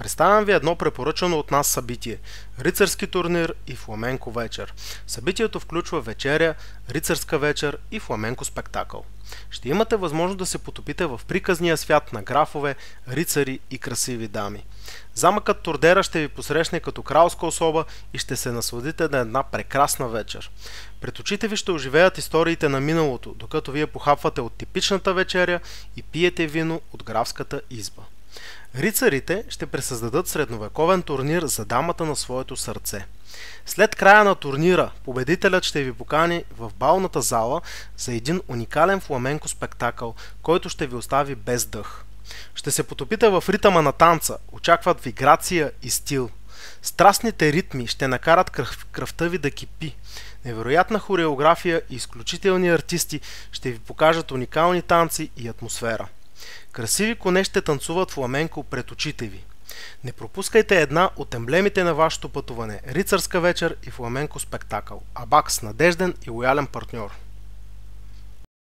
Представям ви едно препоръчано от нас събитие – рицарски турнир и фламенко вечер. Събитието включва вечеря, рицарска вечер и фламенко спектакъл. Ще имате възможност да се потопите в приказния свят на графове, рицари и красиви дами. Замъкът Тордера ще ви посрещне като кралска особа и ще се насладите на една прекрасна вечер. Пред очите ви ще оживеят историите на миналото, докато вие похапвате от типичната вечеря и пиете вино от графската изба. Рицарите ще пресъздадат средновековен турнир за дамата на своето сърце. След края на турнира, победителят ще ви покани в балната зала за един уникален фламенко спектакъл, който ще ви остави без дъх. Ще се потопите в ритъма на танца, очакват ви грация и стил. Страстните ритми ще накарат кръвта ви да кипи. Невероятна хореография и изключителни артисти ще ви покажат уникални танци и атмосфера. Красиви коне ще танцуват фламенко пред очите ви. Не пропускайте една от емблемите на вашето пътуване – рицарска вечер и фламенко спектакъл. Абакс – надежден и лоялен партньор.